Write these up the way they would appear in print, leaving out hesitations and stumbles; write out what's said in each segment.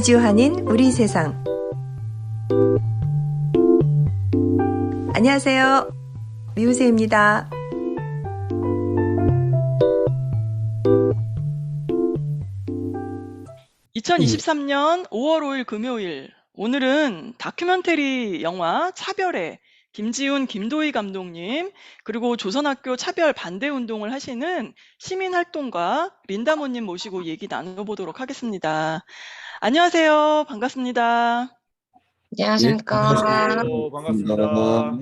이주한인 우리 세상. 안녕하세요. 미우새입니다. 네. 2023년 5월 5일 금요일, 오늘은 다큐멘터리 영화 차별의 김지훈, 김도희 감독님, 그리고 조선학교 차별 반대 운동을 하시는 시민활동가 린다모님 모시고 얘기 나눠보도록 하겠습니다. 안녕하세요. 반갑습니다. 안녕하십니까. 안녕하세요. 반갑습니다.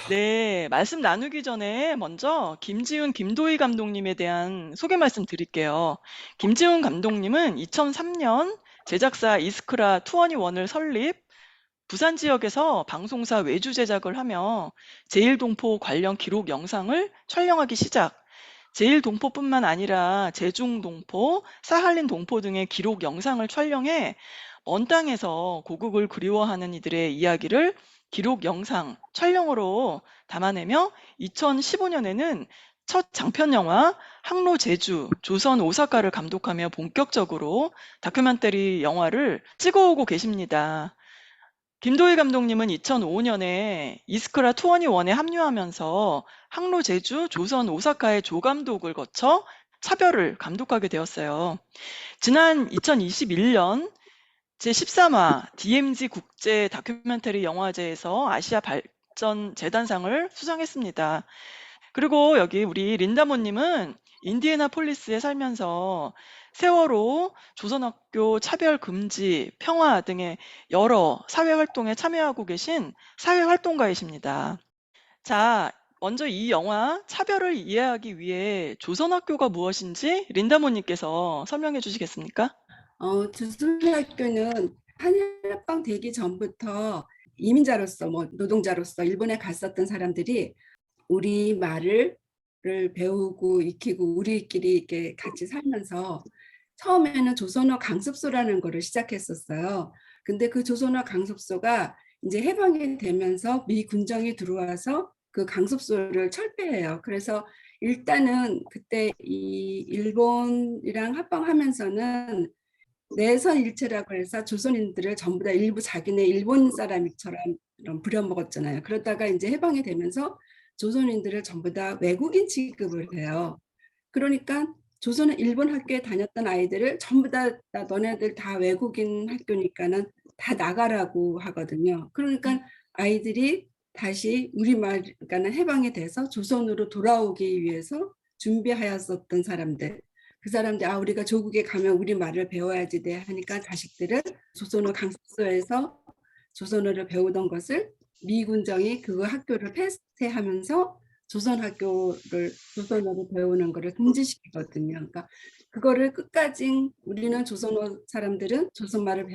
네, 말씀 나누기 전에 먼저 김지훈, 김도희 감독님에 대한 소개 말씀 드릴게요. 김지훈 감독님은 2003년 제작사 이스크라 2NE1을 설립, 부산 지역에서 방송사 외주 제작을 하며 제일동포 관련 기록 영상을 촬영하기 시작. 제일동포뿐만 아니라 제중동포, 사할린동포 등의 기록 영상을 촬영해 먼 땅에서 고국을 그리워하는 이들의 이야기를 기록 영상, 촬영으로 담아내며 2015년에는 첫 장편 영화 항로 제주, 조선 오사카를 감독하며 본격적으로 다큐멘터리 영화를 찍어오고 계십니다. 김도희 감독님은 2005년에 이스크라 2NE1에 합류하면서 항로 제주, 조선 오사카의 조감독을 거쳐 차별을 감독하게 되었어요. 지난 2021년 제13화 DMZ 국제 다큐멘터리 영화제에서 아시아 발전 재단상을 수상했습니다. 그리고 여기 우리 린다모님은 인디애나폴리스에 살면서 세월호, 조선학교 차별 금지, 평화 등의 여러 사회활동에 참여하고 계신 사회활동가이십니다. 자, 먼저 이 영화 차별을 이해하기 위해 조선학교가 무엇인지 린다모님께서 설명해 주시겠습니까? 조선학교는 한일합방 되기 전부터 이민자로서 노동자로서 일본에 갔었던 사람들이 우리 말을 배우고 익히고 우리끼리 이렇게 같이 살면서 처음에는 조선어 강습소라는 거를 시작했었어요. 근데 그 조선어 강습소가 이제 해방이 되면서 미 군정이 들어와서 그 강습소를 철폐해요. 그래서 일단은 그때 이 일본이랑 합방하면서는 내선일체라고 해서 조선인들을 전부 다 일부 자기네 일본 사람처럼 부려먹었잖아요. 그러다가 이제 해방이 되면서 조선인들을 전부 다 외국인 취급을 해요. 그러니까 조선은 일본 학교에 다녔던 아이들을 전부 다 너네들 다 외국인 학교니까는 다 나가라고 하거든요. 그러니까 아이들이 다시 우리말, 그러니까는 해방이 돼서 조선으로 돌아오기 위해서 준비하였었던 사람들, 그 사람들 우리가 조국에 가면 우리 말을 배워야지 돼 하니까 자식들을 조선어 강습소에서 조선어를 배우던 것을 미군정이 그 학교를 폐쇄하면서 조선어를 배우는 것을 금지시키거든요. 그러니까 그거를 끝까지 우리는 조선어 사람들은 조선말을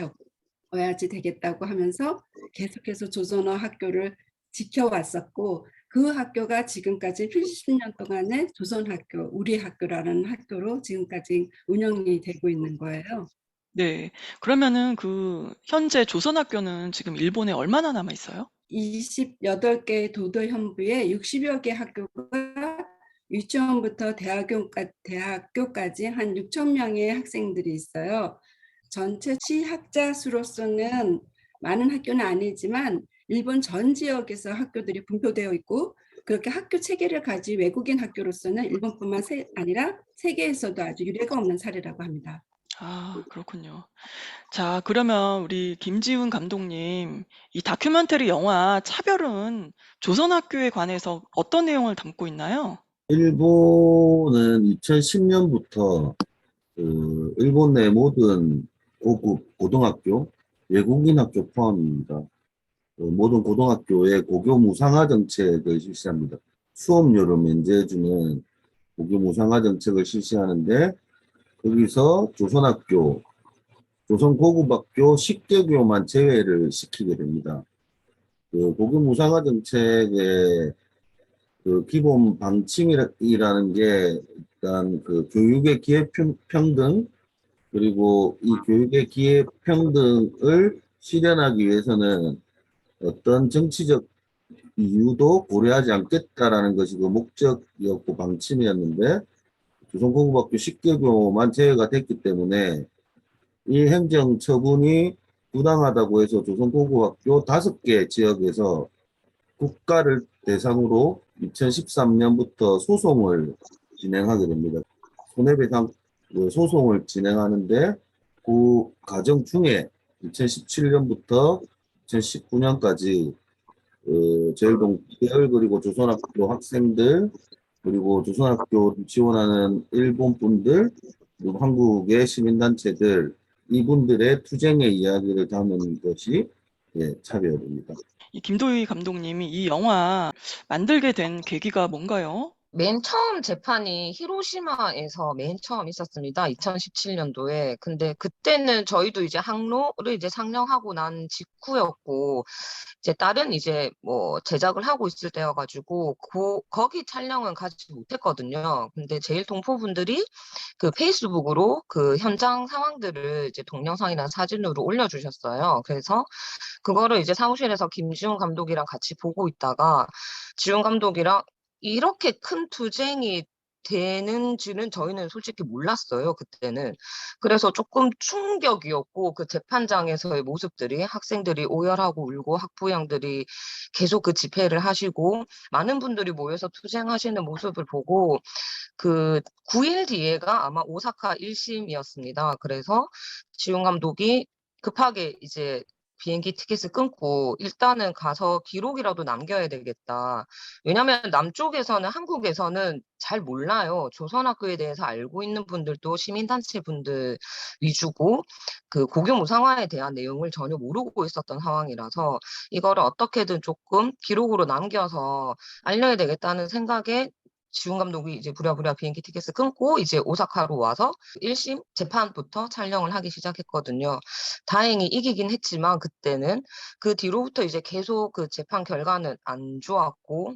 배워야지 되겠다고 하면서 계속해서 조선어 학교를 지켜왔었고, 그 학교가 지금까지 70년 동안의 조선학교, 우리 학교라는 학교로 지금까지 운영이 되고 있는 거예요. 네. 그러면은 현재 조선학교는 지금 일본에 얼마나 남아 있어요? 28개 도도 현부에 60여 개 학교가 유치원부터 대학교까지 한 6천 명의 학생들이 있어요. 전체 시학자 수로서는 많은 학교는 아니지만 일본 전 지역에서 학교들이 분포되어 있고, 그렇게 학교 체계를 가진 외국인 학교로서는 일본뿐만 아니라 세계에서도 아주 유례가 없는 사례라고 합니다. 그렇군요. 자, 그러면 우리 김지훈 감독님, 이 다큐멘터리 영화 차별은 조선학교에 관해서 어떤 내용을 담고 있나요? 일본은 2010년부터 일본 내 모든 5급 고등학교, 외국인 학교 포함입니다. 모든 고등학교에 고교 무상화 정책을 실시합니다. 수업료를 면제해주는 고교 무상화 정책을 실시하는데, 거기서 조선학교, 조선고급학교 10개교만 제외를 시키게 됩니다. 그 고교 무상화 정책의 그 기본 방침이라는 게 일단 그 교육의 기회 평등, 그리고 이 교육의 기회 평등을 실현하기 위해서는 어떤 정치적 이유도 고려하지 않겠다라는 것이 그 목적이었고 방침이었는데, 조선고등학교 10개교만 제외가 됐기 때문에 이 행정 처분이 부당하다고 해서 조선고고학교 5개 지역에서 국가를 대상으로 2013년부터 소송을 진행하게 됩니다. 손해배상 소송을 진행하는데 그 과정 중에 2017년부터 2019년까지 제일동 계열 그리고 조선학교 학생들 그리고 조선학교를 지원하는 일본 분들 그리고 한국의 시민단체들 이분들의 투쟁의 이야기를 담은 것이 차별입니다. 이 김도희 감독님이 이 영화 만들게 된 계기가 뭔가요? 맨 처음 재판이 히로시마에서 맨 처음 있었습니다. 2017년도에. 근데 그때는 저희도 이제 항로를 이제 상영하고 난 직후였고, 이제 다른 이제 뭐 제작을 하고 있을 때여가지고, 거기 촬영은 가지 못했거든요. 근데 제일 동포분들이 그 페이스북으로 그 현장 상황들을 이제 동영상이나 사진으로 올려주셨어요. 그래서 그거를 이제 사무실에서 김지훈 감독이랑 같이 보고 있다가, 지훈 감독이랑 이렇게 큰 투쟁이 되는지는 저희는 솔직히 몰랐어요, 그때는. 그래서 조금 충격이었고, 그 재판장에서의 모습들이 학생들이 오열하고 울고 학부형들이 계속 그 집회를 하시고, 많은 분들이 모여서 투쟁하시는 모습을 보고, 그 9일 뒤에가 아마 오사카 1심이었습니다. 그래서 지훈 감독이 급하게 이제 비행기 티켓을 끊고 일단은 가서 기록이라도 남겨야 되겠다. 왜냐하면 남쪽에서는 한국에서는 잘 몰라요. 조선학교에 대해서 알고 있는 분들도 시민단체 분들 위주고 그 고교무상화에 대한 내용을 전혀 모르고 있었던 상황이라서 이거를 어떻게든 조금 기록으로 남겨서 알려야 되겠다는 생각에 지훈 감독이 이제 부랴부랴 비행기 티켓을 끊고 이제 오사카로 와서 1심 재판부터 촬영을 하기 시작했거든요. 다행히 이기긴 했지만 그때는 그 뒤로부터 이제 계속 그 재판 결과는 안 좋았고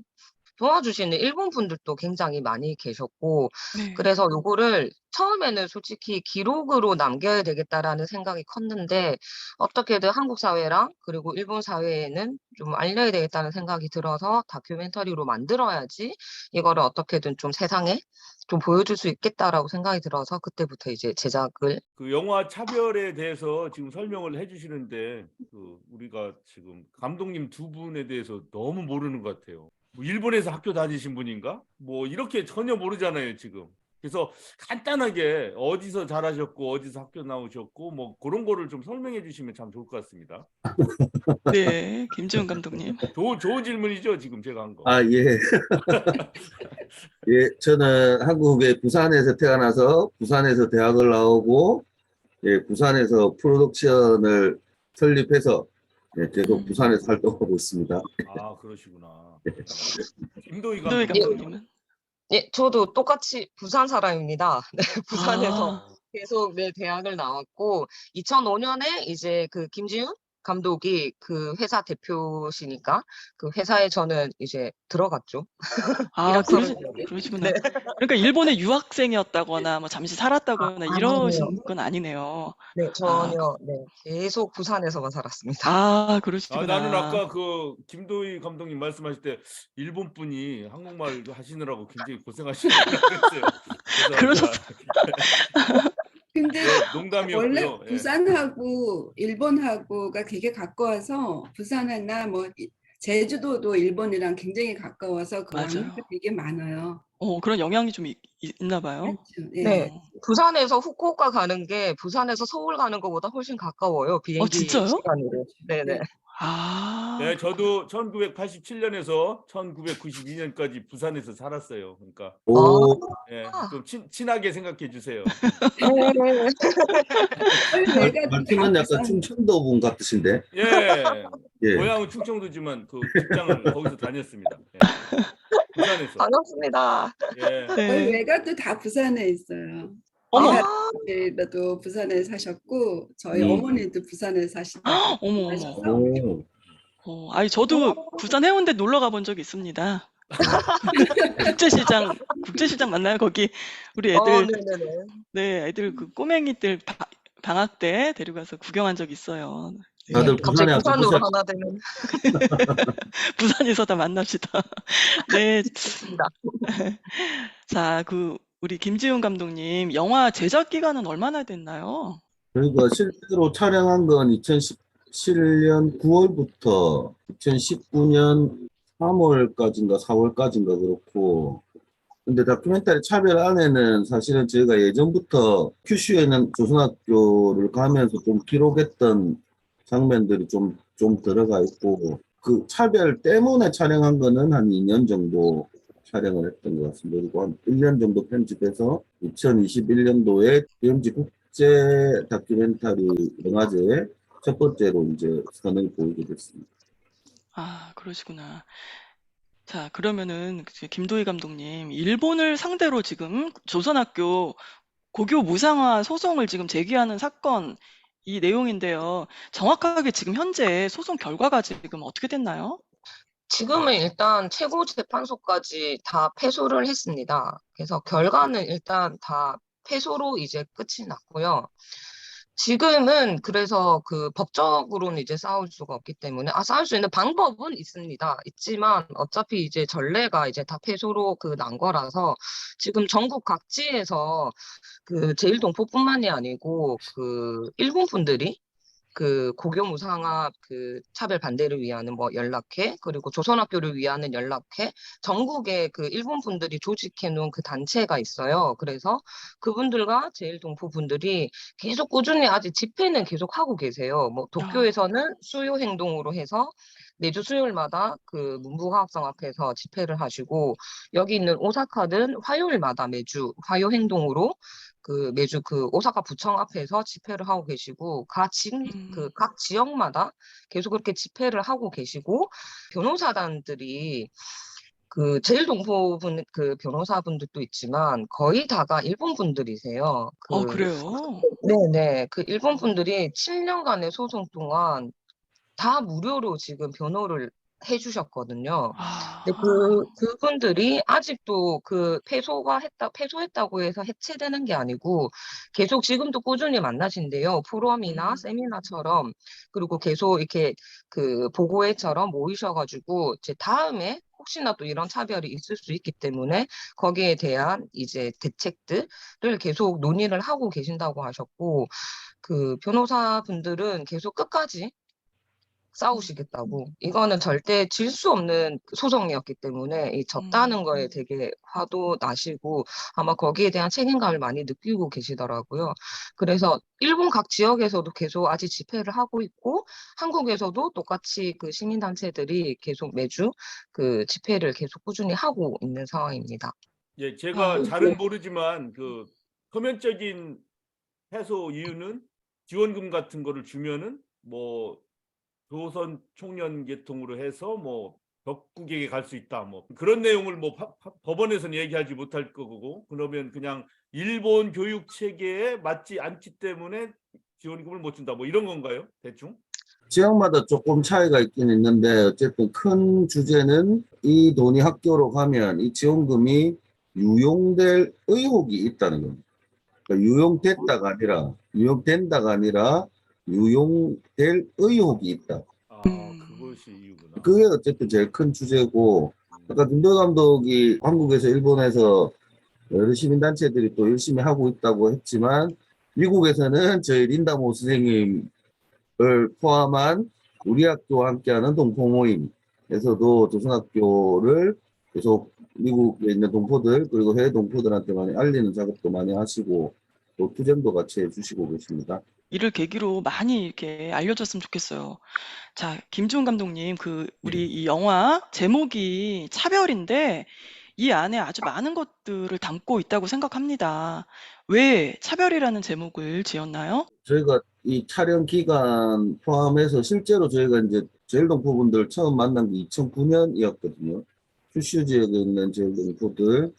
도와주시는 일본 분들도 굉장히 많이 계셨고 네. 그래서 요거를 처음에는 솔직히 기록으로 남겨야 되겠다라는 생각이 컸는데 어떻게든 한국 사회랑 그리고 일본 사회에는 좀 알려야 되겠다는 생각이 들어서 다큐멘터리로 만들어야지 이거를 어떻게든 좀 세상에 좀 보여줄 수 있겠다라고 생각이 들어서 그때부터 이제 제작을 그 영화 차별에 대해서 지금 설명을 해주시는데 그 우리가 지금 감독님 두 분에 대해서 너무 모르는 것 같아요. 뭐 일본에서 학교 다니신 분인가? 뭐 이렇게 전혀 모르잖아요, 지금. 그래서 간단하게 어디서 잘하셨고 어디서 학교 나오셨고 뭐 그런 거를 좀 설명해 주시면 참 좋을 것 같습니다. 네, 김지훈 감독님. 좋은 질문이죠, 지금 제가 한 거. 아, 예. 예, 저는 한국의 부산에서 태어나서 부산에서 대학을 나오고 부산에서 프로덕션을 설립해서 계속 부산에서 활동하고 있습니다. 아, 그러시구나. 김도희 김도희 감독님. 감독님은? 예, 저도 똑같이 부산 사람입니다. 네, 부산에서 아, 계속 네, 대학을 나왔고 2005년에 이제 그 김지훈 감독이 그 회사 대표시니까 그 회사에 저는 이제 들어갔죠. 아, 일하시는 거예요. 그러시구나. 네. 그러니까 일본에 유학생이었다거나 뭐 잠시 살았다거나 아니에요. 이러신 건 아니네요. 네, 아, 전혀 네, 계속 부산에서만 살았습니다. 아, 그러시구나. 나는 아까 그 김도희 감독님 말씀하실 때 일본 분이 한국말 하시느라고 굉장히 고생하시다고 그랬어요. 그래서 근데 네, 농담이었고요. 원래 예. 부산하고 일본하고가 되게 가까워서 부산이나 뭐 제주도도 일본이랑 굉장히 가까워서 그 맞아요. 왕래가 되게 많아요. 그런 영향이 좀 있나 봐요. 그렇죠. 예. 네, 부산에서 후쿠오카 가는 게 부산에서 서울 가는 것보다 훨씬 가까워요. 비행기 진짜요? 시간으로. 네네. 네. 아, 네, 저도 1987년에서 1992년까지 부산에서 살았어요. 그러니까 오, 예, 좀 친하게 생각해 주세요. 말투는 약간 충청도 분 같으신데. 예, 예. 고향은 충청도지만 그 직장을 거기서 다녔습니다. 예. 부산에서. 반갑습니다. 예. 저희 네. 외가도 다 부산에 있어요. 어머, 아버지도 부산에 사셨고 저희 어머니도 부산에 사시다가 어머, 하셔서 오, 아니, 저도 부산 해운대 놀러 가본 적이 있습니다. 국제시장 맞나요? 거기 우리 애들, 네네네. 네, 애들 그 꼬맹이들 방학 때 데려가서 구경한 적 있어요. 다들 갑자기 부산에 부산으로 와서 하나 되면 부산에서 다 만납시다. 네, 좋습니다. 자, 우리 김지훈 감독님, 영화 제작 기간은 얼마나 됐나요? 저희가 실제로 촬영한 건 2017년 9월부터 2019년 3월까지인가 4월까지인가 그렇고, 근데 다큐멘터리 차별 안에는 사실은 저희가 예전부터 큐슈에 있는 조선학교를 가면서 좀 기록했던 장면들이 좀 들어가 있고, 그 차별 때문에 촬영한 거는 한 2년 정도 촬영을 했던 것 같습니다. 그리고 한 1년 정도 편집해서 2021년도에 DMZ 국제 다큐멘터리 영화제에 첫 번째로 이제 선을 보이게 됐습니다. 아, 그러시구나. 자, 그러면은 김도희 감독님, 일본을 상대로 지금 조선학교 고교 무상화 소송을 지금 제기하는 사건 이 내용인데요. 정확하게 지금 현재 소송 결과가 지금 어떻게 됐나요? 지금은 일단 최고재판소까지 다 패소를 했습니다. 그래서 결과는 일단 다 패소로 이제 끝이 났고요. 지금은 그래서 그 법적으로는 이제 싸울 수가 없기 때문에 싸울 수 있는 방법은 있습니다. 있지만 어차피 이제 전례가 이제 다 패소로 그 난 거라서 지금 전국 각지에서 그 제일동포뿐만이 아니고 그 일본 분들이 그 고교 무상화 그 차별 반대를 위하는 뭐 연락회 그리고 조선학교를 위하는 연락회 전국에 그 일본 분들이 조직해 놓은 그 단체가 있어요. 그래서 그분들과 제일동포 분들이 계속 꾸준히 아직 집회는 계속 하고 계세요. 뭐 아, 도쿄에서는 수요 행동으로 해서 매주 수요일마다 그 문부과학성 앞에서 집회를 하시고 여기 있는 오사카는 화요일마다 매주 화요 행동으로 그 매주 그 오사카 구청 앞에서 집회를 하고 계시고 그 각 지역마다 계속 그렇게 집회를 하고 계시고 변호사단들이 그 제일 동포분 그 변호사분들도 있지만 거의 다가 일본 분들이세요. 그래요? 네네 그 일본 분들이 7년간의 소송 동안 다 무료로 지금 변호를 해주셨거든요. 근데 아, 그분들이 아직도 그 패소했다고 해서 해체되는 게 아니고 계속 지금도 꾸준히 만나신대요. 포럼이나 음, 세미나처럼 그리고 계속 이렇게 그 보고회처럼 모이셔가지고 이제 다음에 혹시나 또 이런 차별이 있을 수 있기 때문에 거기에 대한 이제 대책들을 계속 논의를 하고 계신다고 하셨고 그 변호사분들은 계속 끝까지 싸우시겠다고. 이거는 절대 질 수 없는 소송이었기 때문에 이 졌다는 거에 되게 화도 나시고 아마 거기에 대한 책임감을 많이 느끼고 계시더라고요. 그래서 일본 각 지역에서도 계속 아직 집회를 하고 있고 한국에서도 똑같이 그 시민단체들이 계속 매주 그 집회를 계속 꾸준히 하고 있는 상황입니다. 예, 제가 아, 잘은 모르지만 그 표면적인 해소 이유는 지원금 같은 거를 주면은 뭐 조선 총련 계통으로 해서 뭐 적국에게 갈 수 있다 뭐 그런 내용을 뭐 법원에서는 얘기하지 못할 거고 그러면 그냥 일본 교육 체계에 맞지 않기 때문에 지원금을 못 준다 뭐 이런 건가요? 대충? 지역마다 조금 차이가 있긴 있는데 어쨌든 큰 주제는 이 돈이 학교로 가면 이 지원금이 유용될 의혹이 있다는 겁니다. 그러니까 유용된다가 아니라 유용될 의혹이 있다. 그것이 이유구나. 그게 어쨌든 제일 큰 주제고, 아까 김도 감독이 한국에서 일본에서 여러 시민단체들이 또 열심히 하고 있다고 했지만 미국에서는 저희 린다모 선생님을 포함한 우리 학교와 함께하는 동포 모임에서도 조선학교를 계속 미국에 있는 동포들 그리고 해외 동포들한테 많이 알리는 작업도 많이 하시고 또 투쟁도 같이 해주시고 계십니다. 이를 계기로 많이 이렇게 알려졌으면 좋겠어요. 자, 김지훈 감독님, 우리 이 영화 제목이 차별인데 이 안에 아주 많은 것들을 담고 있다고 생각합니다. 왜 차별이라는 제목을 지었나요? 저희가 이 촬영 기간 포함해서 실제로 저희가 이제 제일동포분들 처음 만난 게 2009년이었거든요. 큐슈 지역에 있는 제일동포들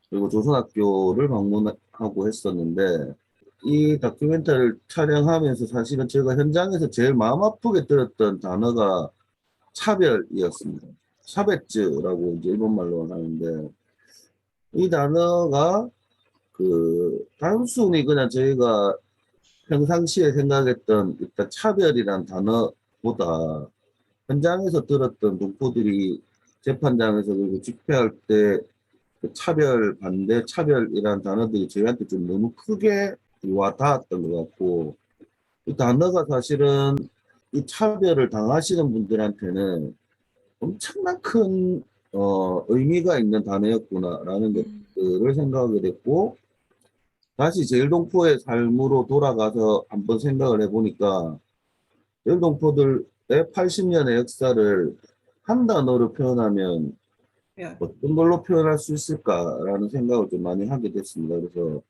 그리고 조선학교를 방문하고 했었는데 이 다큐멘터리를 촬영하면서 사실은 제가 현장에서 제일 마음 아프게 들었던 단어가 차별이었습니다. 차베츠라고 이제 일본말로 하는데 이 단어가 단순히 그냥 저희가 평상시에 생각했던 일단 차별이란 단어보다 현장에서 들었던 동포들이 재판장에서 그리고 집회할 때 그 차별, 반대, 차별이란 단어들이 저희한테 좀 너무 크게 와 닿았던 것 같고 이 단어가 사실은 이 차별을 당하시는 분들한테는 엄청난 큰 의미가 있는 단어였구나라는 것들을 생각하게 됐고, 다시 제일동포의 삶으로 돌아가서 한번 생각을 해보니까 제일동포들의 80년의 역사를 한 단어로 표현하면 어떤 걸로 표현할 수 있을까라는 생각을 좀 많이 하게 됐습니다. 그래서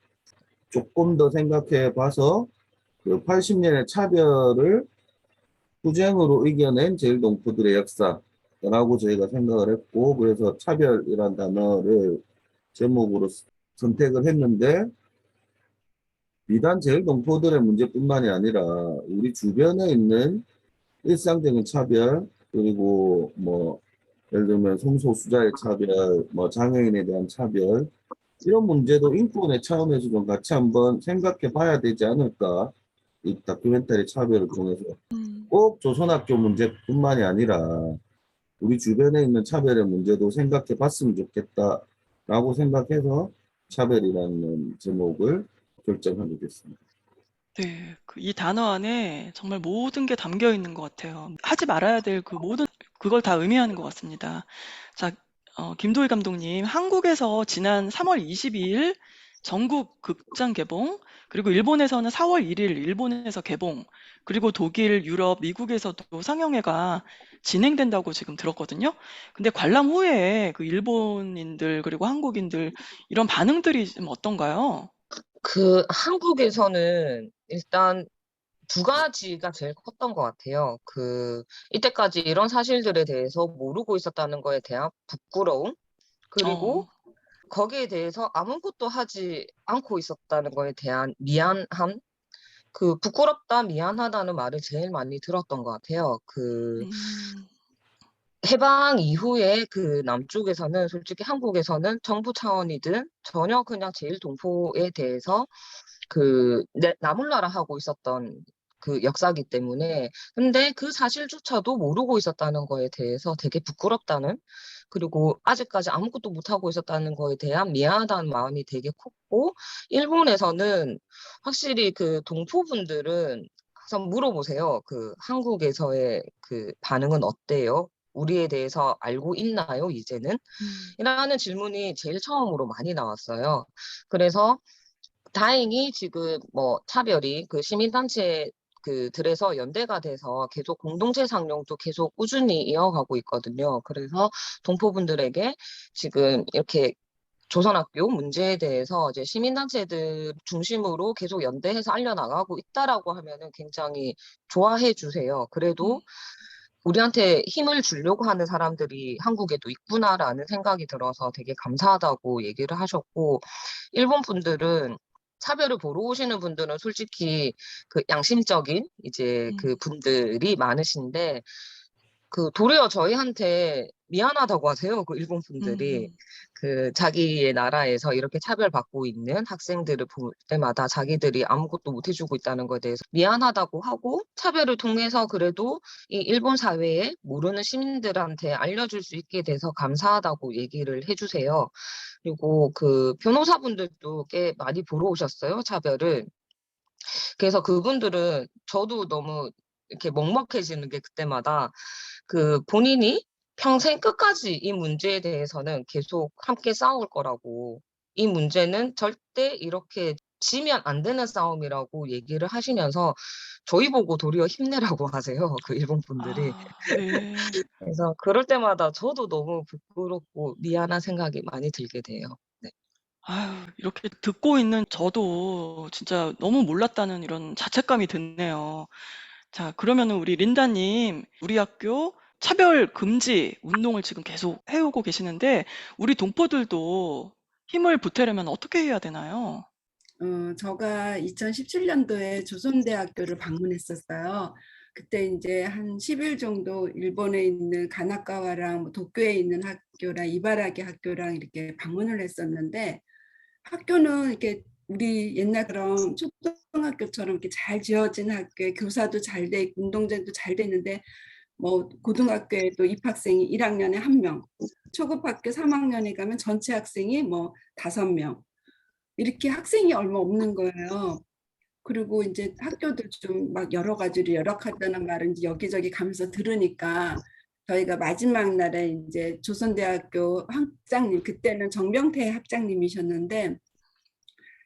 조금 더 생각해 봐서 그 80년의 차별을 투쟁으로 이겨낸 제일동포들의 역사라고 저희가 생각을 했고, 그래서 차별이란 단어를 제목으로 선택을 했는데, 비단 제일동포들의 문제뿐만이 아니라 우리 주변에 있는 일상적인 차별, 그리고 뭐 예를 들면 성소수자의 차별, 뭐 장애인에 대한 차별, 이런 문제도 인권의 차원에서 좀 같이 한번 생각해 봐야 되지 않을까. 이 다큐멘터리 차별을 통해서 꼭 조선학교 문제뿐만이 아니라 우리 주변에 있는 차별의 문제도 생각해 봤으면 좋겠다라고 생각해서 차별이라는 제목을 결정하게 됐습니다. 네. 이 단어 안에 정말 모든 게 담겨 있는 것 같아요. 하지 말아야 될 그 모든 그걸 다 의미하는 것 같습니다. 자, 김도희 감독님, 한국에서 지난 3월 22일 전국 극장 개봉, 그리고 일본에서는 4월 1일 일본에서 개봉, 그리고 독일, 유럽, 미국에서도 상영회가 진행된다고 지금 들었거든요. 근데 관람 후에 그 일본인들 그리고 한국인들 이런 반응들이 좀 어떤가요? 한국에서는 일단 두 가지가 제일 컸던 것 같아요. 이때까지 이런 사실들에 대해서 모르고 있었다는 거에 대한 부끄러움, 어, 그리고 거기에 대해서 아무것도 하지 않고 있었다는 거에 대한 미안함, 부끄럽다, 미안하다는 말을 제일 많이 들었던 것 같아요. 음, 해방 이후에 남쪽에서는 솔직히 한국에서는 정부 차원이든 전혀 그냥 제일동포에 대해서 나몰라라 하고 있었던 역사기 때문에, 근데 그 사실조차도 모르고 있었다는 거에 대해서 되게 부끄럽다는, 그리고 아직까지 아무것도 못하고 있었다는 거에 대한 미안하다는 마음이 되게 컸고, 일본에서는 확실히 동포분들은 항상 물어보세요. 한국에서의 반응은 어때요? 우리에 대해서 알고 있나요, 이제는? 음. 이라는 질문이 제일 처음으로 많이 나왔어요. 그래서 다행히 지금 뭐 차별이 시민단체 들에서 연대가 돼서 계속 공동체 상용도 계속 꾸준히 이어가고 있거든요. 그래서 동포분들에게 지금 이렇게 조선학교 문제에 대해서 이제 시민단체들 중심으로 계속 연대해서 알려나가고 있다라고 하면은 굉장히 좋아해 주세요. 그래도 우리한테 힘을 주려고 하는 사람들이 한국에도 있구나라는 생각이 들어서 되게 감사하다고 얘기를 하셨고, 일본 분들은 차별을 보러 오시는 분들은 솔직히 양심적인 이제 분들이 많으신데, 도리어 저희한테 미안하다고 하세요. 일본 분들이. 음. 자기의 나라에서 이렇게 차별받고 있는 학생들을 볼 때마다 자기들이 아무것도 못 해주고 있다는 것에 대해서 미안하다고 하고, 차별을 통해서 그래도 이 일본 사회에 모르는 시민들한테 알려줄 수 있게 돼서 감사하다고 얘기를 해주세요. 그리고 변호사분들도 꽤 많이 보러 오셨어요, 차별을. 그래서 그분들은 저도 너무 이렇게 먹먹해지는 게 그때마다 본인이 평생 끝까지 이 문제에 대해서는 계속 함께 싸울 거라고, 이 문제는 절대 이렇게 지면 안 되는 싸움이라고 얘기를 하시면서 저희 보고 도리어 힘내라고 하세요. 일본 분들이. 아, 네. 그래서 그럴 때마다 저도 너무 부끄럽고 미안한 생각이 많이 들게 돼요. 네. 아유, 이렇게 듣고 있는 저도 진짜 너무 몰랐다는 이런 자책감이 드네요. 자, 그러면은 우리 린다님, 우리 학교 차별 금지 운동을 지금 계속 해오고 계시는데, 우리 동포들도 힘을 보태려면 어떻게 해야 되나요? 제가 2017년도에 조선대학교를 방문했었어요. 그때 이제 한 10일 정도 일본에 있는 가나카와랑 뭐 도쿄에 있는 학교랑 이바라기 학교랑 이렇게 방문을 했었는데, 학교는 이렇게 우리 옛날 그런 초등학교처럼 이렇게 잘 지어진 학교에 교사도 잘 돼 있고 운동장도 잘 돼 있는데, 뭐 고등학교에 또 입학생이 1학년에 1명, 초급학교 3학년에 가면 전체 학생이 뭐 5명, 이렇게 학생이 얼마 없는 거예요. 그리고 이제 학교도 좀 막 여러 가지로 열악하다는 말을 이제 여기저기 가면서 들으니까 저희가 마지막 날에 이제 조선대학교 학장님, 그때는 정병태 학장님이셨는데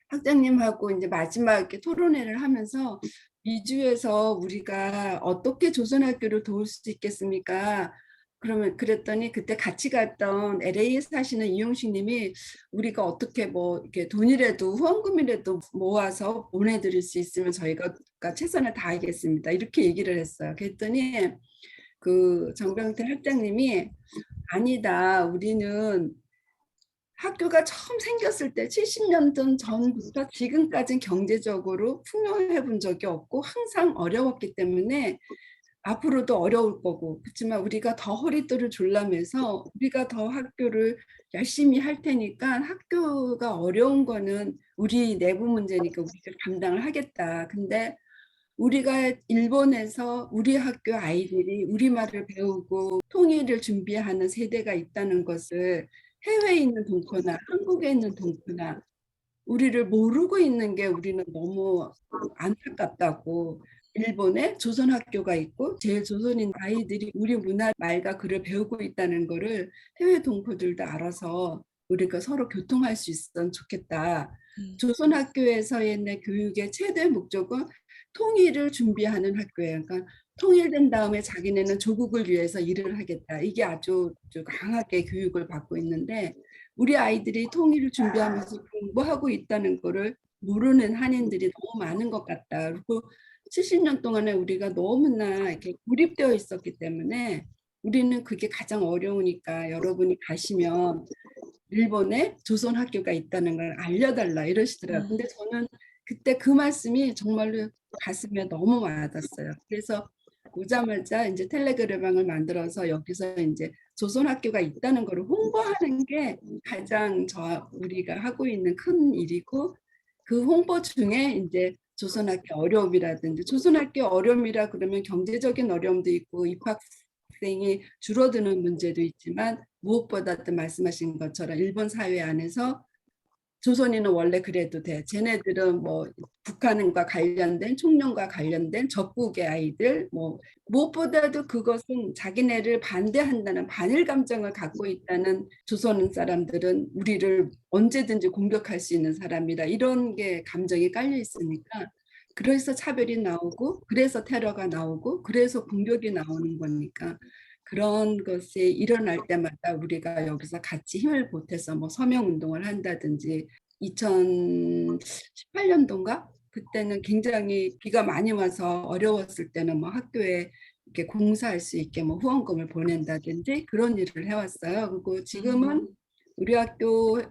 학장님하고 이제 마지막 이렇게 토론회를 하면서 미주에서 우리가 어떻게 조선학교를 도울 수 있겠습니까? 그러면 그랬더니 그때 같이 갔던 LA에 사시는 이용식 님이 우리가 어떻게 뭐 이렇게 돈이라도 후원금이라도 모아서 보내드릴 수 있으면 저희가 최선을 다하겠습니다. 이렇게 얘기를 했어요. 그랬더니 그 정병태 학장님이 아니다. 우리는 학교가 처음 생겼을 때 70년 전부터 지금까지는 경제적으로 풍요해 본 적이 없고 항상 어려웠기 때문에 앞으로도 어려울 거고 그렇지만 우리가 더 허리띠를 졸라매서 우리가 더 학교를 열심히 할 테니까 학교가 어려운 거는 우리 내부 문제니까 우리가 감당을 하겠다. 근데 우리가 일본에서 우리 학교 아이들이 우리말을 배우고 통일을 준비하는 세대가 있다는 것을 해외에 있는 동포나 한국에 있는 동포나 우리를 모르고 있는 게 우리는 너무 안타깝다고. 일본에 조선학교가 있고 제일 조선인 아이들이 우리 문화 말과 글을 배우고 있다는 거를 해외 동포들도 알아서 우리가 서로 교통할 수 있으면 좋겠다. 조선학교에서의 내 교육의 최대 목적은 통일을 준비하는 학교예요. 그러니까 통일된 다음에 자기네는 조국을 위해서 일을 하겠다. 이게 아주 강하게 교육을 받고 있는데 우리 아이들이 통일을 준비하면서 공부하고 있다는 거를 모르는 한인들이 너무 많은 것 같다. 그리고 70년 동안에 우리가 너무나 이렇게 고립되어 있었기 때문에 우리는 그게 가장 어려우니까 여러분이 가시면 일본에 조선 학교가 있다는 걸 알려달라 이러시더라고요. 근데 저는 그때 그 말씀이 정말로 가슴에 너무 와닿았어요. 그래서 오자마자 이제 텔레그램방을 만들어서 여기서 이제 조선 학교가 있다는 걸 홍보하는 게 가장 우리가 하고 있는 큰 일이고 그 홍보 중에 이제 조선학교 어려움이라든지 조선학교 어려움이라 그러면 경제적인 어려움도 있고 입학생이 줄어드는 문제도 있지만 무엇보다도 말씀하신 것처럼 일본 사회 안에서 조선인은 원래 그래도 돼. 쟤네들은 뭐 북한과 관련된 총련과 관련된 적국의 아이들 뭐 무엇보다도 그것은 자기네를 반대한다는 반일 감정을 갖고 있다는 조선 사람들은 우리를 언제든지 공격할 수 있는 사람이다. 이런 게 감정이 깔려 있으니까 그래서 차별이 나오고 그래서 테러가 나오고 그래서 공격이 나오는 거니까 그런 것이 일어날 때마다 우리가 여기서 같이 힘을 보태서 뭐 서명운동을 한다든지 2018년도인가? 그때는 굉장히 비가 많이 와서 어려웠을 때는 뭐 학교에 이렇게 공사할 수 있게 뭐 후원금을 보낸다든지 그런 일을 해왔어요. 그리고 지금은 우리 학교를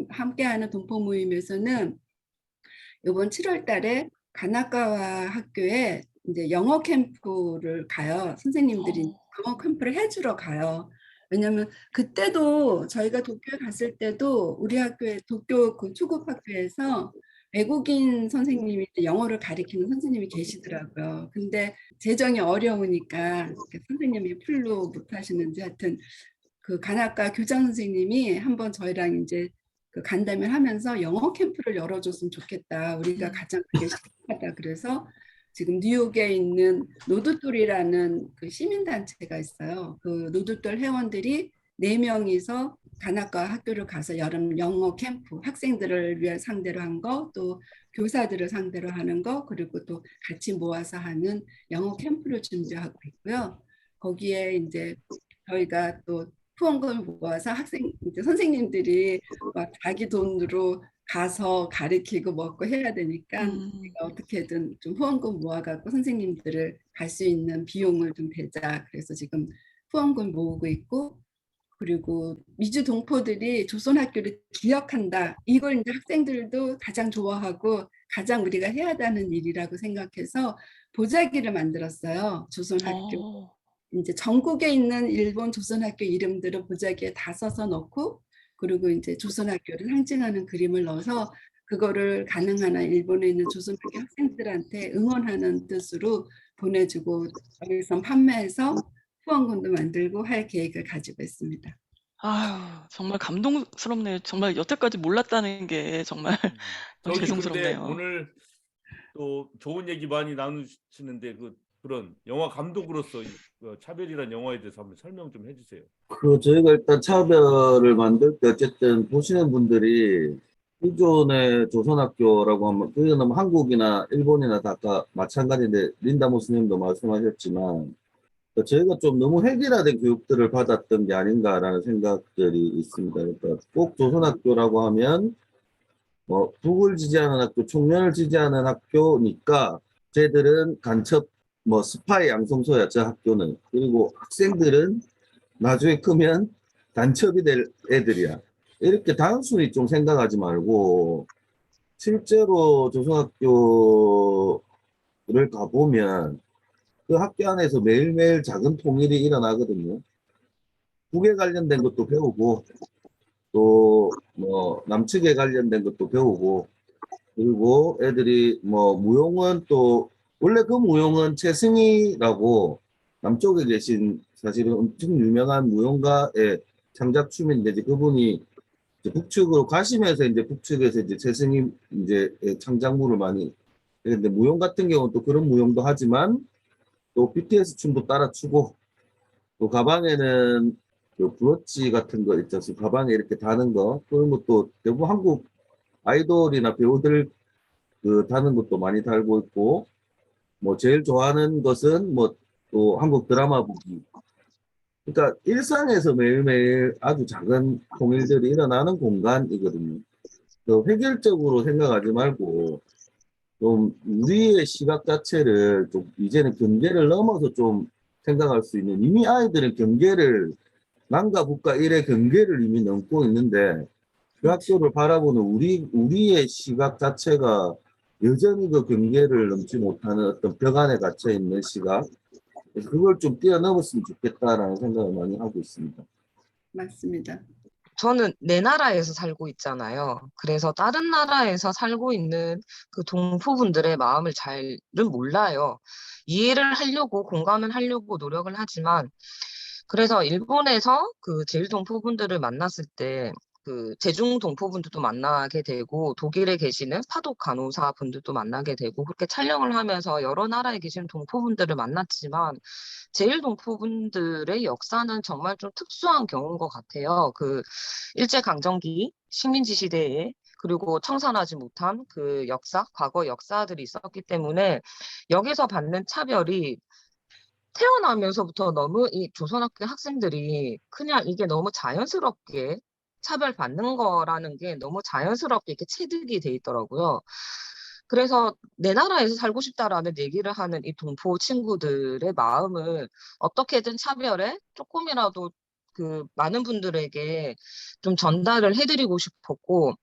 함께하는 동포 모임에서는 이번 7월 달에 가나카와 학교에 이제 영어 캠프를 가요. 선생님들이 영어 캠프를 해주러 가요. 왜냐면 그때도 저희가 도쿄에 갔을 때도 우리 학교에 도쿄 그 초급 학교에서 외국인 선생님이 영어를 가리키는 선생님이 계시더라고요. 근데 재정이 어려우니까 선생님이 풀로 못하시는지 하여튼 그 가나카 교장 선생님이 한번 저희랑 이제 그 간담회를 하면서 영어 캠프를 열어줬으면 좋겠다. 우리가 가장 그게 필요하다. 그래서 지금 뉴욕에 있는 노드돌이라는 그 시민단체가 있어요. 그 노드돌 회원들이 4명이서 가나카 학교를 가서 여름 영어 캠프, 학생들을 위해 상대로 한 거, 또 교사들을 상대로 하는 거, 그리고 또 같이 모아서 하는 영어 캠프를 준비하고 있고요. 거기에 이제 저희가 또 후원금을 모아서 이제 선생님들이 막 자기 돈으로 가서 가르치고 먹고 해야 되니까 우리가 어떻게든 좀 후원금 모아갖고 선생님들을 갈 수 있는 비용을 좀 대자. 그래서 지금 후원금 모으고 있고 그리고 미주 동포들이 조선학교를 기억한다. 이걸 이제 학생들도 가장 좋아하고 가장 우리가 해야 하는 일이라고 생각해서 보자기를 만들었어요. 조선학교. 이제 전국에 있는 일본 조선학교 이름들을 보자기에 다 써서 넣고 그리고 이제 조선학교를 상징하는 그림을 넣어서 그거를 가능한 한 일본에 있는 조선학교 학생들한테 응원하는 뜻으로 보내주고 여기서 판매해서 후원금도 만들고 할 계획을 가지고 있습니다. 아유, 정말 감동스럽네요. 정말 여태까지 몰랐다는 게 정말 너무 저기 근데 죄송스럽네요. 오늘 또 좋은 얘기 많이 나누시는데 그런 영화 감독으로서 차별이란 영화에 대해서 한번 설명 좀 해주세요. 저희가 일단 차별을 만들 때 어쨌든 보시는 분들이 기존의 조선학교라고 하면 그거는 뭐 한국이나 일본이나 다 아까 마찬가지인데 린다 모스님도 말씀하셨지만 저희가 좀 너무 획일화된 교육들을 받았던 게 아닌가라는 생각들이 있습니다. 그러니까 꼭 조선학교라고 하면 뭐 북을 지지하는 학교, 총련을 지지하는 학교니까 쟤들은 간첩 뭐 스파이 양성소야 저 학교는. 그리고 학생들은 나중에 크면 간첩이 될 애들이야. 이렇게 단순히 좀 생각하지 말고 실제로 조선학교를 가보면 그 학교 안에서 매일매일 작은 통일이 일어나거든요. 북에 관련된 것도 배우고 또 뭐 남측에 관련된 것도 배우고 그리고 애들이 뭐 무용은 또 원래 그 무용은 최승희라고 남쪽에 계신 사실은 엄청 유명한 무용가의 창작춤인데 이제 그분이 이제 북측으로 가시면서 이제 북측에서 이제 최승희 이제 창작물을 많이 근데 무용 같은 경우는 또 그런 무용도 하지만 또 BTS 춤도 따라 추고 또 가방에는 그 브로치 같은 거 있죠. 가방에 이렇게 다는 거 그런 것도 대부분 한국 아이돌이나 배우들 그 다는 것도 많이 달고 있고 뭐 제일 좋아하는 것은 뭐 또 한국 드라마 보기. 그러니까 일상에서 매일매일 아주 작은 통일들이 일어나는 공간이거든요. 획일적으로 생각하지 말고 좀 우리의 시각 자체를 좀 이제는 경계를 넘어서 좀 생각할 수 있는 이미 아이들은 경계를 남과 북과 일의 경계를 이미 넘고 있는데 그 학교를 바라보는 우리의 시각 자체가 여전히 그 경계를 넘지 못하는 어떤 벽 안에 갇혀 있는 시각 그래서 그걸 좀 뛰어넘었으면 좋겠다라는 생각을 많이 하고 있습니다. 맞습니다. 저는 내 나라에서 살고 있잖아요. 그래서 다른 나라에서 살고 있는 그 동포분들의 마음을 잘은 몰라요. 이해를 하려고 공감을 하려고 노력을 하지만 그래서 일본에서 그 제일 동포분들을 만났을 때 그 제중 동포분들도 만나게 되고 독일에 계시는 파독 간호사 분들도 만나게 되고 그렇게 촬영을 하면서 여러 나라에 계시는 동포분들을 만났지만 제일 동포분들의 역사는 정말 좀 특수한 경우인 것 같아요. 그 일제강점기 식민지 시대에 그리고 청산하지 못한 그 역사, 과거 역사들이 있었기 때문에 여기서 받는 차별이 태어나면서부터 너무 이 조선학교 학생들이 그냥 이게 너무 자연스럽게 차별받는 거라는 게 너무 자연스럽게 이렇게 체득이 돼 있더라고요. 그래서 내 나라에서 살고 싶다라는 얘기를 하는 이 동포 친구들의 마음을 어떻게든 차별에 조금이라도 그 많은 분들에게 좀 전달을 해드리고 싶었고,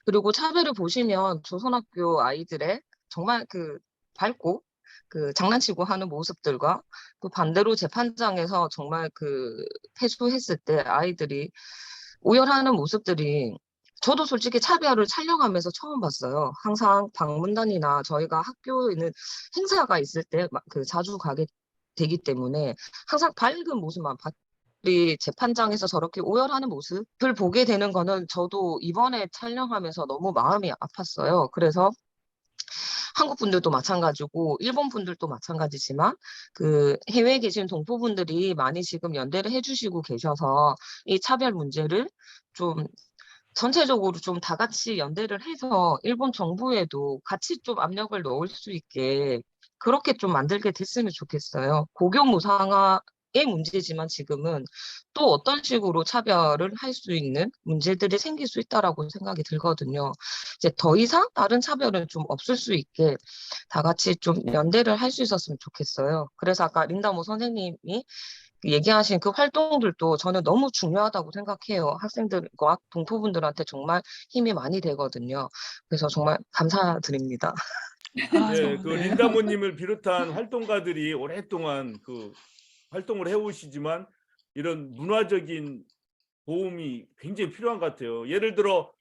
그리고 차별을 보시면 조선학교 아이들의 정말 그 밝고 그 장난치고 하는 모습들과 또 반대로 재판장에서 정말 그 패소했을 때 아이들이 오열하는 모습들이 저도 솔직히 차별을 촬영하면서 처음 봤어요. 항상 방문단이나 저희가 학교에 있는 행사가 있을 때 그 자주 가게 되기 때문에 항상 밝은 모습만 우리 재판장에서 저렇게 오열하는 모습을 보게 되는 거는 저도 이번에 촬영하면서 너무 마음이 아팠어요. 그래서 한국 분들도 마찬가지고 일본 분들도 마찬가지지만 그 해외에 계신 동포분들이 많이 지금 연대를 해주시고 계셔서 이 차별 문제를 좀 전체적으로 좀 다 같이 연대를 해서 일본 정부에도 같이 좀 압력을 넣을 수 있게 그렇게 좀 만들게 됐으면 좋겠어요. 고교무상화의 문제지만 지금은 또 어떤 식으로 차별을 할 수 있는 문제들이 생길 수 있다라고 생각이 들거든요. 이제 더 이상 다른 차별은 좀 없을 수 있게 다 같이 좀 연대를 할 수 있었으면 좋겠어요. 그래서 아까 린다모 선생님이 얘기하신 그 활동들도 저는 너무 중요하다고 생각해요. 학생들과 동포분들한테 정말 힘이 많이 되거든요. 그래서 정말 감사드립니다. 예, 그 네. 린다모님을 비롯한 활동가들이 오랫동안 그 활동을 해오시지만 이런 문화적인 도움이 굉장히 필요한 것 같아요. 예를 들어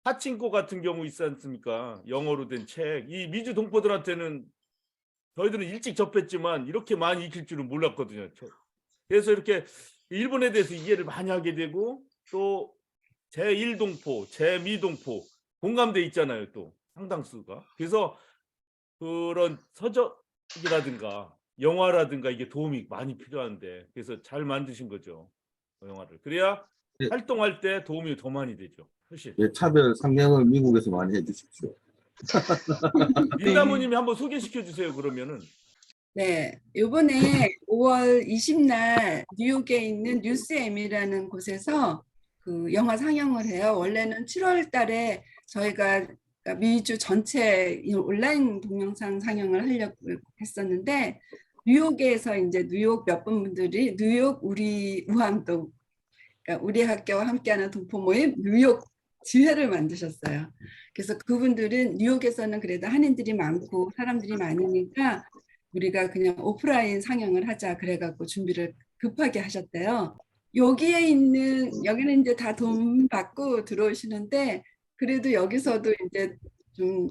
파친코 같은 경우 있지 않습니까? 영어로 된 책. 이 미주 동포들한테는 저희들은 일찍 접했지만 이렇게 많이 익힐 줄은 몰랐거든요. 그래서 이렇게 일본에 대해서 이해를 많이 하게 되고 또 제1동포, 제2동포 공감대 있잖아요. 또 상당수가. 그래서 그런 서적이라든가 영화라든가 이게 도움이 많이 필요한데 그래서 잘 만드신 거죠. 영화를. 그래야 예. 활동할 때 도움이 더 많이 되죠. 훨씬. 예, 차별 상명을 미국에서 많이 해주십시오. 린다모님이 한번 소개시켜 주세요. 그러면은. 네, 이번에 5월 20날 뉴욕에 있는 뉴스엠이라는 곳에서 그 영화 상영을 해요. 원래는 7월 달에 저희가 미주 전체 이 온라인 동영상 상영을 하려고 했었는데 뉴욕에서 이제 뉴욕 몇 분들이 뉴욕 우리 우함동 그러니까 우리 학교와 함께하는 동포 모임 뉴욕 지회를 만드셨어요. 그래서 그분들은 뉴욕에서는 그래도 한인들이 많고 사람들이 많으니까 우리가 그냥 오프라인 상영을 하자 그래갖고 준비를 급하게 하셨대요. 여기는 이제 다 돈 받고 들어오시는데 그래도 여기서도 이제 좀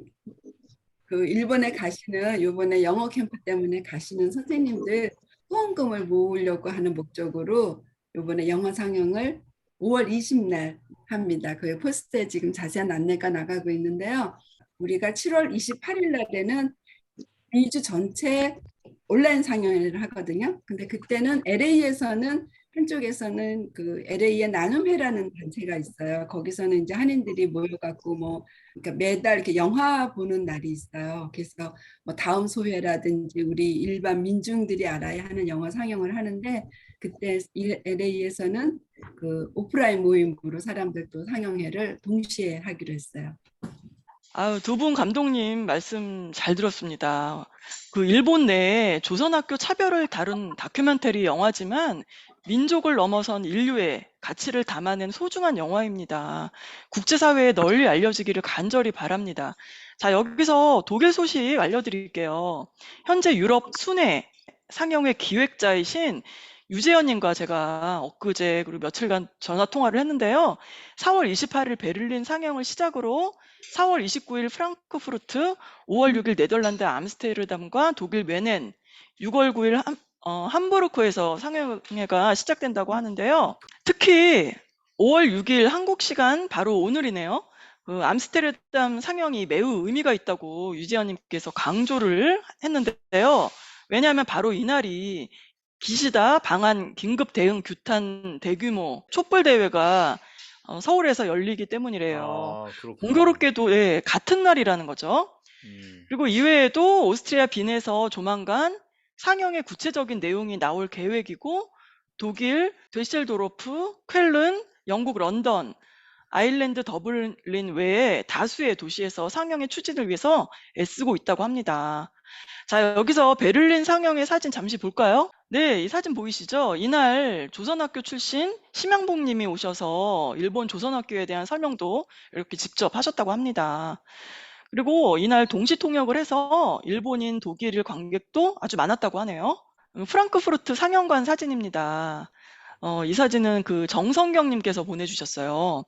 그 일본에 가시는 요번에 영어 캠프 때문에 가시는 선생님들 후원금을 모으려고 하는 목적으로 요번에 영화 상영을 5월 20날 합니다. 그 포스트에 지금 자세한 안내가 나가고 있는데요. 우리가 7월 28일 날에는 2주 전체 온라인 상영을 하거든요. 근데 그때는 LA에서는 한쪽에서는 그 LA의 나눔회라는 단체가 있어요. 거기서는 이제 한인들이 모여갖고 뭐 그러니까 매달 이렇게 영화 보는 날이 있어요. 그래서 뭐 다음 소회라든지 우리 일반 민중들이 알아야 하는 영화 상영을 하는데 그때 LA에서는 그 오프라인 모임으로 사람들도 상영회를 동시에 하기로 했어요. 아유, 두 분 감독님 말씀 잘 들었습니다. 그 일본 내에 조선학교 차별을 다룬 다큐멘터리 영화지만 민족을 넘어선 인류의 가치를 담아낸 소중한 영화입니다. 국제사회에 널리 알려지기를 간절히 바랍니다. 자, 여기서 독일 소식 알려드릴게요. 현재 유럽 순회 상영회 기획자이신 유재현님과 제가 엊그제 그리고 며칠간 전화 통화를 했는데요. 4월 28일 베를린 상영을 시작으로 4월 29일 프랑크푸르트, 5월 6일 네덜란드 암스테르담과 독일 웨넨, 6월 9일 함부르크에서 상영회가 시작된다고 하는데요. 특히 5월 6일 한국 시간 바로 오늘이네요. 그 암스테르담 상영이 매우 의미가 있다고 유지연님께서 강조를 했는데요. 왜냐하면 바로 이날이 기시다 방한 긴급 대응 규탄 대규모 촛불 대회가 서울에서 열리기 때문이래요. 아, 그렇구나. 공교롭게도 예, 같은 날이라는 거죠. 음. 그리고 이외에도 오스트리아 빈에서 조만간 상영의 구체적인 내용이 나올 계획이고 독일 되셀도르프, 쾰른, 영국 런던, 아일랜드 더블린 외에 다수의 도시에서 상영의 추진을 위해서 애쓰고 있다고 합니다. 자, 여기서 베를린 상영의 사진 잠시 볼까요? 네, 이 사진 보이시죠? 이날 조선학교 출신 심양복 님이 오셔서 일본 조선학교에 대한 설명도 이렇게 직접 하셨다고 합니다. 그리고 이날 동시 통역을 해서 일본인, 독일 관객도 아주 많았다고 하네요. 프랑크푸르트 상영관 사진입니다. 이 사진은 그 정성경님께서 보내주셨어요.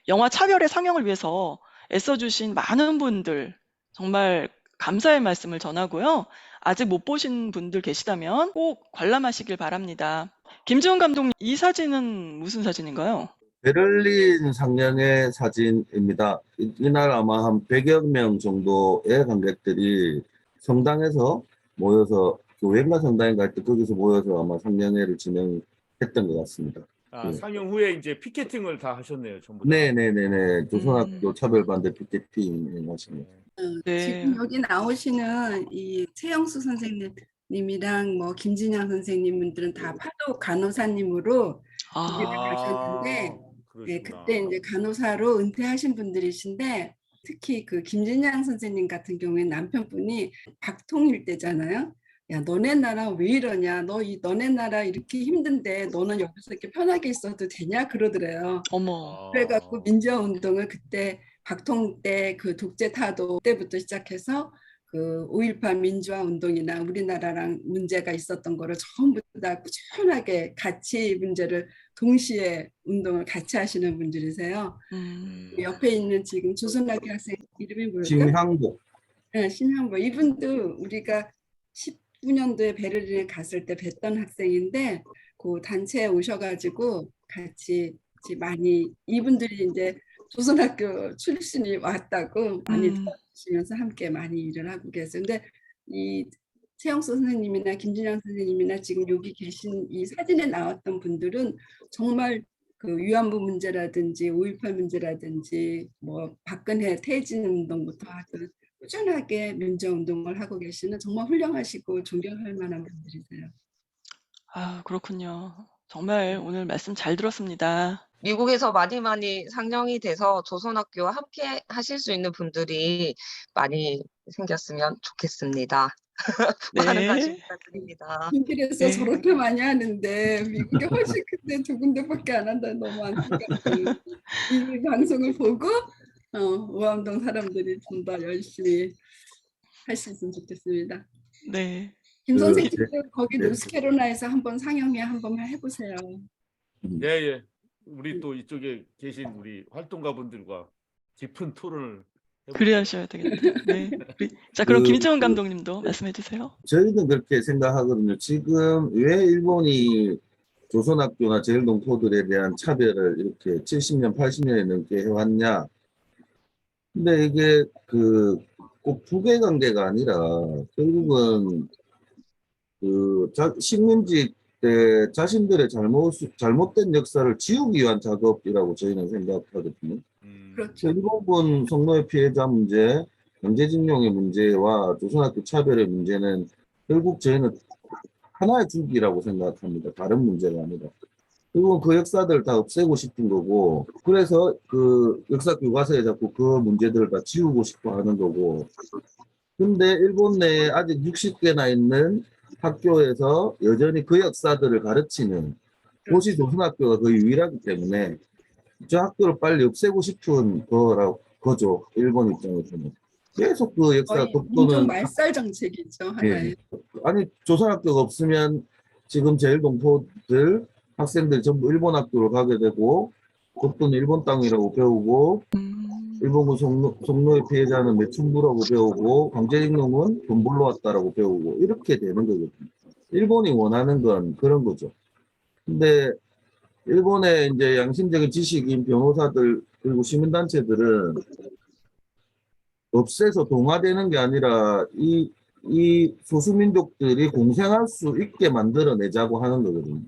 영화 차별의 상영을 위해서 애써주신 많은 분들 정말 감사의 말씀을 전하고요. 아직 못 보신 분들 계시다면 꼭 관람하시길 바랍니다. 김지훈 감독님, 이 사진은 무슨 사진인가요? 베를린 상영의 사진입니다. 이날 아마 한 100여 명 정도의 관객들이 성당에서 모여서 교회인가 성당인가 할 때 거기서 모여서 아마 상영회를 진행했던 것 같습니다. 아, 예. 상영 후에 이제 피켓팅을 다 하셨네요, 전부 다. 네네네네. 조선학교 차별반대 피켓팅 하십니다. 네. 지금 여기 나오시는 이 최영수 선생님이랑 뭐 김진양 선생님들은 다 파도 간호사님으로 독일에 가셨는데 네, 그러시구나. 그때 이제 간호사로 은퇴하신 분들이신데 특히 그 김진양 선생님 같은 경우에는 남편분이 박통일 때잖아요. 야, 너네 나라 왜 이러냐? 너네 나라 이렇게 힘든데 너는 여기서 이렇게 편하게 있어도 되냐? 그러더래요. 어머. 그래갖고 민주화 운동을 그때 박통 때 그 독재 타도 때부터 시작해서 그 5.18 민주화 운동이나 우리나라랑 문제가 있었던 거를 전부 다 꾸준하게 같이 문제를 동시에 운동을 같이 하시는 분들이세요. 옆에 있는 지금 조선학교 학생 이름이 뭐였죠? 심향복. 네, 신형보 이분도 우리가 19년도에 베를린에 갔을 때 뵀던 학생인데 그 단체에 오셔가지고 같이 많이 이분들이 이제 조선학교 출신이 왔다고 많이 도와주시면서 함께 많이 일을 하고 계세요. 근데 이 최영수 선생님이나 김진영 선생님이나 지금 여기 계신 이 사진에 나왔던 분들은 정말 그 위안부 문제라든지 5.18 문제라든지 뭐 박근혜 퇴진 운동부터 하여튼 꾸준하게 민주운동을 하고 계시는 정말 훌륭하시고 존경할 만한 분들이세요. 아, 그렇군요. 정말 오늘 말씀 잘 들었습니다. 미국에서 많이 상영이 돼서 조선학교와 함께 하실 수 있는 분들이 많이 생겼으면 좋겠습니다. 많은 관심 네. 부탁드립니다. 독일에서 네. 저렇게 많이 하는데 미국에 훨씬 큰데 두 군데밖에 안 한다는 너무 안타깝고 이 방송을 보고 오암동 사람들이 좀 더 열심히 할 수 있으면 좋겠습니다. 네. 김 그, 선생님도 거기 네. 노스캐롤라에서 한번 상영회 한번 해보세요. 예, 예. 우리 또 이쪽에 계신 우리 활동가분들과 깊은 토론을 해보죠. 그래야셔야 되겠네요. 네. 자, 그럼 김희철 감독님도 말씀해 주세요. 저희는 그렇게 생각하거든요. 지금 왜 일본이 조선학교나 제일동포들에 대한 차별을 이렇게 70년, 80년이 넘게 해왔냐? 근데 이게 꼭 부계 관계가 아니라 결국은 식민지 때 자신들의 잘못된 역사를 지우기 위한 작업이라고 저희는 생각하거든요. 그렇죠. 일본군 성노예 피해자 문제, 강제징용의 문제와 조선학교 차별의 문제는 결국 저희는 하나의 줄기라고 생각합니다. 다른 문제가 아니라. 그리고 그 역사들을 다 없애고 싶은 거고, 그래서 그 역사 교과서에 자꾸 그 문제들을 다 지우고 싶어 하는 거고. 근데 일본 내에 아직 60개나 있는 학교에서 여전히 그 역사들을 가르치는 곳이 조선학교가 거의 유일하기 때문에 저 학교를 빨리 없애고 싶은 거죠. 일본 입장에서는. 계속 그 역사 거의 민족 독도는 말살 정책이죠. 하나의. 아니 조선학교가 없으면 지금 제일동포들 학생들 전부 일본 학교를 가게 되고 독도는 일본 땅이라고 배우고 일본군 성노예 피해자는 매춘부라고 배우고 강제징용은 돈 벌러 왔다라고 배우고 이렇게 되는 거거든요. 일본이 원하는 건 그런 거죠. 근데 일본의 이제 양심적인 지식인 변호사들 그리고 시민단체들은 없애서 동화되는 게 아니라 이 소수민족들이 공생할 수 있게 만들어내자고 하는 거거든요.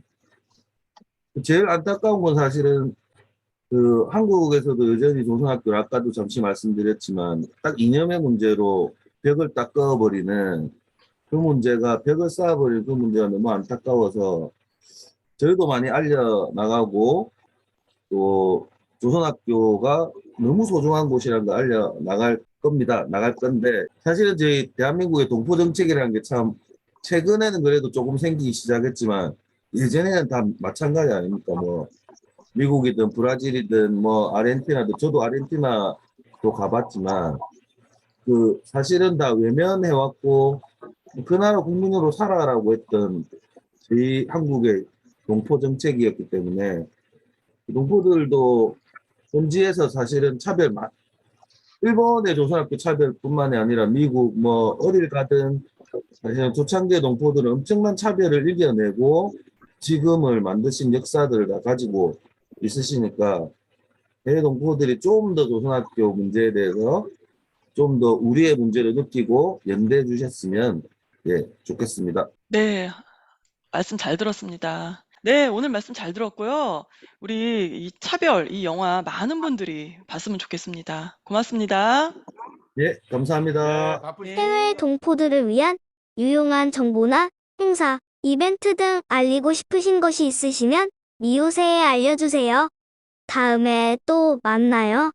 제일 안타까운 건 사실은 한국에서도 여전히 조선학교를 아까도 잠시 말씀드렸지만 딱 이념의 문제로 벽을 딱 그어버리는 그 문제가 벽을 쌓아버리는 그 문제가 너무 안타까워서 저희도 많이 알려나가고 또 조선학교가 너무 소중한 곳이라는 걸 알려나갈 겁니다. 나갈 건데 사실은 저희 대한민국의 동포정책이라는 게 참 최근에는 그래도 조금 생기기 시작했지만 예전에는 다 마찬가지 아닙니까? 뭐 미국이든 브라질이든 뭐 아르헨티나든 저도 아르헨티나도 가봤지만 사실은 다 외면해왔고 그 나라 국민으로 살아라고 했던 저희 한국의 동포 정책이었기 때문에 동포들도 현지에서 사실은 일본의 조선학교 차별뿐만이 아니라 미국 뭐 어딜 가든 사실은 초창기의 동포들은 엄청난 차별을 이겨내고 지금을 만드신 역사들을 다 가지고 있으시니까 해외 동포들이 좀 더 조선학교 문제에 대해서 좀 더 우리의 문제를 느끼고 연대해 주셨으면 좋겠습니다. 네. 말씀 잘 들었습니다. 네, 오늘 말씀 잘 들었고요. 우리 이 차별, 이 영화 많은 분들이 봤으면 좋겠습니다. 고맙습니다. 예, 감사합니다. 네, 바쁘시 해외 동포들을 위한 유용한 정보나 행사, 이벤트 등 알리고 싶으신 것이 있으시면 미우새에 알려주세요. 다음에 또 만나요.